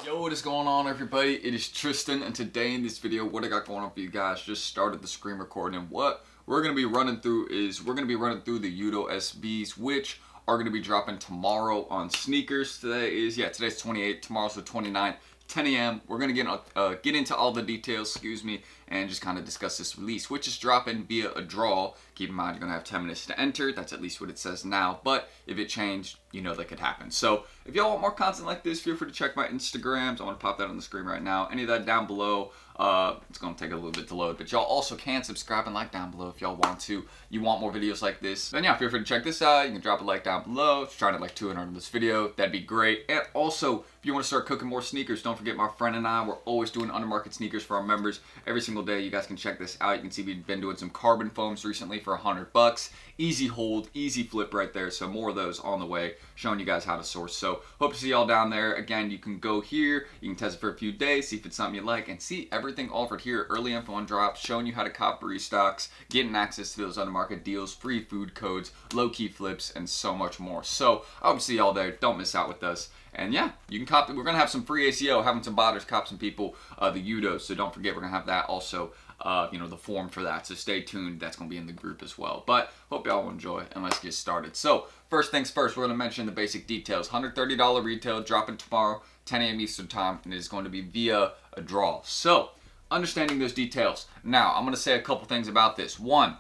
Yo, what is going on, everybody? It is Tristan, and today in this video, what I got going on for you guys, just started the screen recording, and what we're going to be running through is the Yuto SBs, which are going to be dropping tomorrow on sneakers. Today's 28th, tomorrow's the 29th, 10 a.m. We're going to get into all the details, and just kind of discuss this release, which is dropping via a draw. Keep in mind, you're going to have 10 minutes to enter. That's at least what it says now, but if it changed, you know that could happen. So if y'all want more content like this, feel free to check my Instagrams. I want to pop that on the screen right now. Any of that down below. It's going to take a little bit to load, but y'all also can subscribe and like down below if y'all want to. You want more videos like this, then yeah, feel free to check this out. You can drop a like down below. If you're trying to like 200 on this video, that'd be great. And also, if you want to start cooking more sneakers, don't forget my friend and I, we're always doing undermarket sneakers for our members every single day. You guys can check this out. You can see we've been doing some carbon foams recently for $100. Easy hold, easy flip right there. So more of those on the way, showing you guys how to source. So hope to see y'all down there. Again, you can go here, you can test it for a few days, see if it's something you like, and see everything offered here. Early info on drops, showing you how to cop restocks, getting access to those undermarket deals, free food codes, low-key flips, and so much more. So I hope to see y'all there. Don't miss out with us. And yeah, you can cop it. We're gonna have some free ACO, having some botters, cop some people, the Yutos. So don't forget, we're gonna have that also. The form for that. So stay tuned. That's going to be in the group as well. But hope y'all will enjoy, and let's get started. So first things first, we're going to mention the basic details. $130 retail, dropping tomorrow, 10 a.m. Eastern time, and it is going to be via a draw. So understanding those details. Now, I'm going to say a couple things about this. One,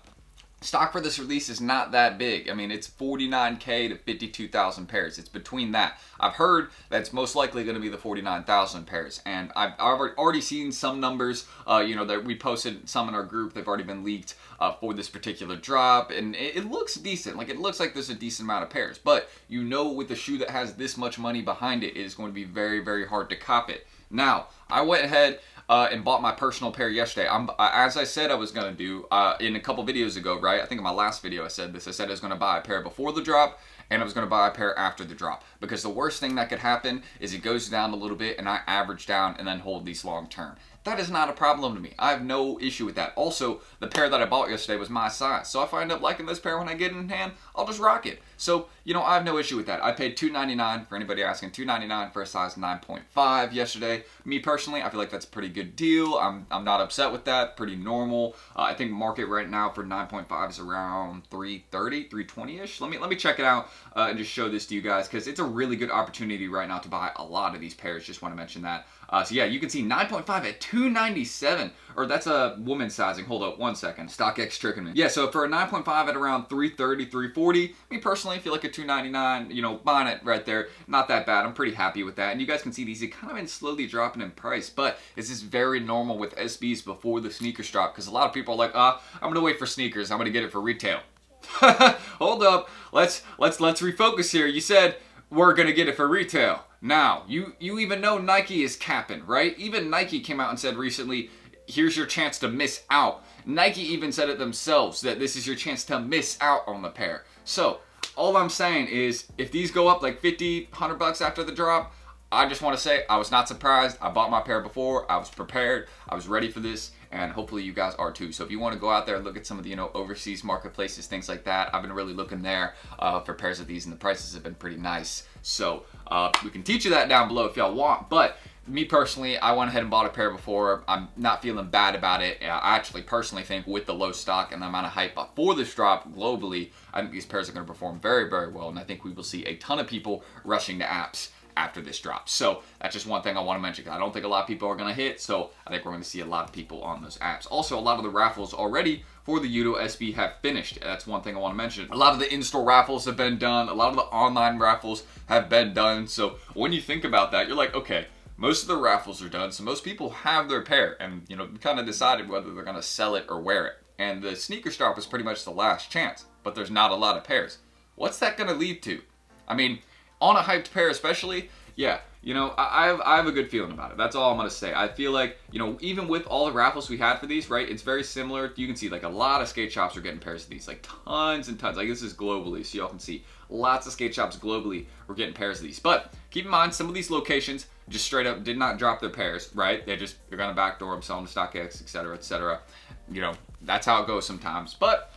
stock for this release is not that big. I mean, it's 49K to 52,000 pairs. It's between that. I've heard that's most likely going to be the 49,000 pairs, and I've already seen some numbers, that we posted some in our group. They've already been leaked for this particular drop, and it looks decent. Like, it looks like there's a decent amount of pairs, but with a shoe that has this much money behind it, it is going to be very, very hard to cop it. Now, I went ahead and bought my personal pair yesterday. As I said I was going to do in a couple videos ago, right? I think in my last video I said this. I said I was going to buy a pair before the drop, and I was going to buy a pair after the drop. Because the worst thing that could happen is it goes down a little bit, and I average down and then hold these long term. That is not a problem to me. I have no issue with that. Also, the pair that I bought yesterday was my size. So if I end up liking this pair when I get it in hand, I'll just rock it. So, I have no issue with that. I paid $2.99, for anybody asking, $2.99 for a size 9.5 yesterday. Me personally, I feel like that's a pretty good deal. I'm not upset with that. Pretty normal. I think market right now for 9.5 is around 330, 320-ish. Let me check it out and just show this to you guys, because it's a really good opportunity right now to buy a lot of these pairs. Just want to mention that. So yeah, you can see 9.5 at $297, or that's a woman's sizing. Hold up one second. StockX tricking me. Yeah, so for a 9.5 at around 330, 340, me personally feel like a $299, buying it right there, not that bad. I'm pretty happy with that. And you guys can see these have kind of been slowly dropping in price, but this is very normal with SBs before the sneakers drop, because a lot of people are like, I'm gonna wait for sneakers. I'm gonna get it for retail. Hold up. Let's refocus here. You said we're gonna get it for retail. Now, you even know Nike is capping, right? Even Nike came out and said recently, here's your chance to miss out. Nike even said it themselves, that this is your chance to miss out on the pair. So, all I'm saying is, if these go up like $50, $100 after the drop, I just want to say I was not surprised. I bought my pair before. I was prepared. I was ready for this, and hopefully you guys are too. So if you want to go out there and look at some of the overseas marketplaces, things like that, I've been really looking there for pairs of these, and the prices have been pretty nice. So we can teach you that down below if y'all want. But me personally, I went ahead and bought a pair before. I'm not feeling bad about it. I actually personally think with the low stock and the amount of hype for this drop globally, I think these pairs are going to perform very, very well, and I think we will see a ton of people rushing to apps after this drop. So that's just one thing I want to mention. I don't think a lot of people are going to hit, so I think we're going to see a lot of people on those apps. Also, a lot of the raffles already for the Yuto SB have finished. That's one thing I want to mention. A lot of the in-store raffles have been done. A lot of the online raffles have been done. So when you think about that, you're like, okay, most of the raffles are done, so most people have their pair and, kind of decided whether they're going to sell it or wear it. And the sneaker drop is pretty much the last chance, but there's not a lot of pairs. What's that going to lead to? I mean, on a hyped pair especially, yeah, I have a good feeling about it. That's all I'm going to say. I feel like, even with all the raffles we had for these, right, it's very similar. You can see, like, a lot of skate shops are getting pairs of these, like, tons and tons. Like, this is globally, so y'all can see lots of skate shops globally were getting pairs of these. But keep in mind, some of these locations just straight up did not drop their pairs, right? They're going to backdoor them, sell them to StockX, etc., etc. That's how it goes sometimes. But,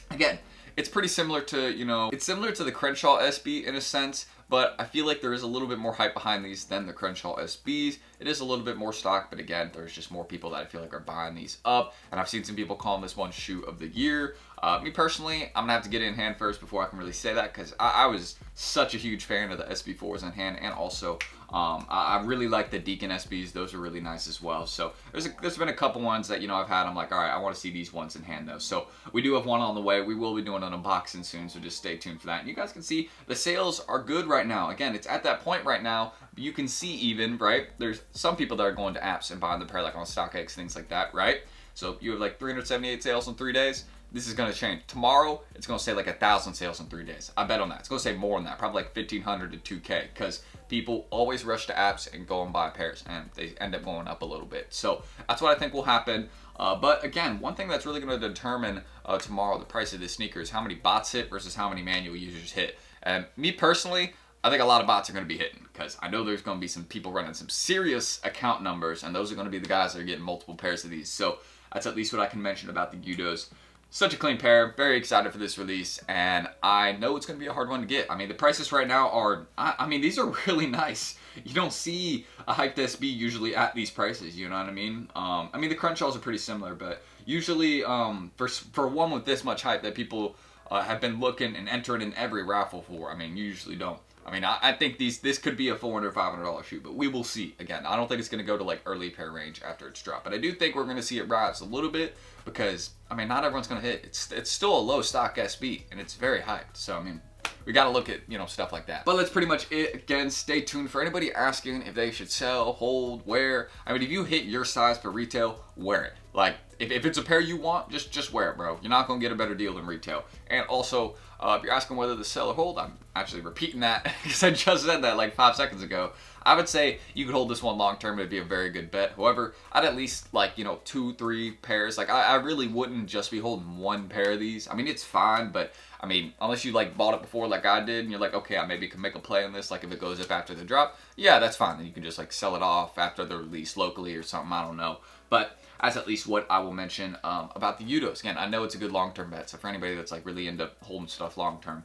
again, it's pretty similar to, it's similar to the Crenshaw SB in a sense, but I feel like there is a little bit more hype behind these than the Crenshaw SBs. It is a little bit more stock, but again, there's just more people that I feel like are buying these up, and I've seen some people calling this one shoe of the year. Me personally, I'm gonna have to get it in hand first before I can really say that, because I was such a huge fan of the SB4s in hand, and also I really like the Deacon SBs. Those are really nice as well. So there's been a couple ones that, you know, I've had. I'm like, all right, I want to see these ones in hand though. So we do have one on the way. We will be doing an unboxing soon, so just stay tuned for that. And you guys can see the sales are good right now. Again, it's at that point right now. You can see even, right? There's some people that are going to apps and buying the pair like on StockX, things like that, right? So you have like 378 sales in 3 days. This is going to change. Tomorrow, it's going to say like 1,000 sales in 3 days. I bet on that. It's going to say more than that, probably like 1,500 to 2K, because people always rush to apps and go and buy pairs, and they end up going up a little bit. So that's what I think will happen. But again, one thing that's really going to determine tomorrow the price of this sneaker is how many bots hit versus how many manual users hit. And me personally, I think a lot of bots are going to be hitting, because I know there's going to be some people running some serious account numbers, and those are going to be the guys that are getting multiple pairs of these. So that's at least what I can mention about the Yutos. Such a clean pair, very excited for this release, and I know it's going to be a hard one to get. I mean, the prices right now are, I mean, these are really nice. You don't see a hyped SB usually at these prices, you know what I mean? I mean, the Crenshaws are pretty similar, but usually for one with this much hype that people have been looking and entering in every raffle for, I mean, you usually don't. I mean, I think this could be a $400, $500 shoe, but we will see. Again, I don't think it's going to go to like early pair range after it's dropped, but I do think we're going to see it rise a little bit, because I mean, not everyone's going to hit. It's still a low stock SB, and it's very hyped. So I mean, we got to look at, you know, stuff like that. But that's pretty much it. Again, stay tuned for anybody asking if they should sell, hold, wear. I mean, if you hit your size for retail, wear it. Like, if it's a pair you want, just wear it, bro. You're not going to get a better deal than retail. And also, if you're asking whether to sell or hold, I'm actually repeating that because I just said that like 5 seconds ago. I would say you could hold this one long term. It'd be a very good bet. However, I'd at least like, you know, 2, 3 pairs. Like, I really wouldn't just be holding one pair of these. I mean, it's fine, but I mean, unless you like bought it before like I did and you're like, okay, I maybe can make a play on this, like if it goes up after the drop, yeah, that's fine. Then you can just like sell it off after the release locally or something. I don't know. But that's at least what I will mention about the Yutos. Again, I know it's a good long-term bet, so for anybody that's like really into holding stuff long-term,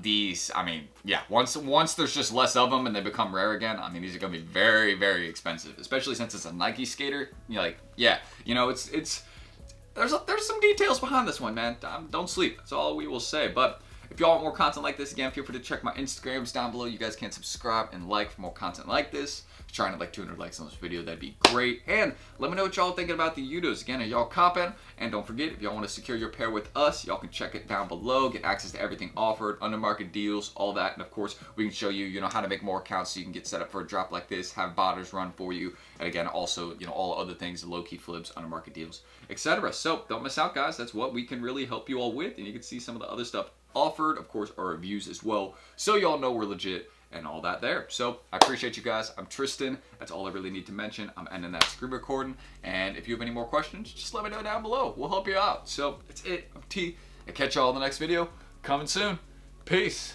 these, I mean, yeah, once there's just less of them and they become rare again, I mean, these are going to be very, very expensive, especially since it's a Nike skater. You're like, yeah, you know, there's some details behind this one, man. Don't sleep. That's all we will say. But if y'all want more content like this, again, feel free to check my Instagrams down below. You guys can subscribe and like for more content like this. Trying to like 200 likes on this video, that'd be great. And let me know what y'all thinking about the Yutos. Again, are y'all copping? And don't forget, if y'all want to secure your pair with us, y'all can check it down below, get access to everything offered, under market deals, all that. And of course, we can show you, you know, how to make more accounts so you can get set up for a drop like this, have botters run for you, and again, also, you know, all other things, low-key flips, under market deals, etc. So don't miss out, guys. That's what we can really help you all with, and you can see some of the other stuff offered, of course, our reviews as well, so y'all know we're legit and all that there. So I appreciate you guys. I'm Tristan. That's all I really need to mention. I'm ending that screen recording, and if you have any more questions, just let me know down below. We'll help you out. So that's it. I'm T. I'll catch y'all in the next video. Coming soon. Peace.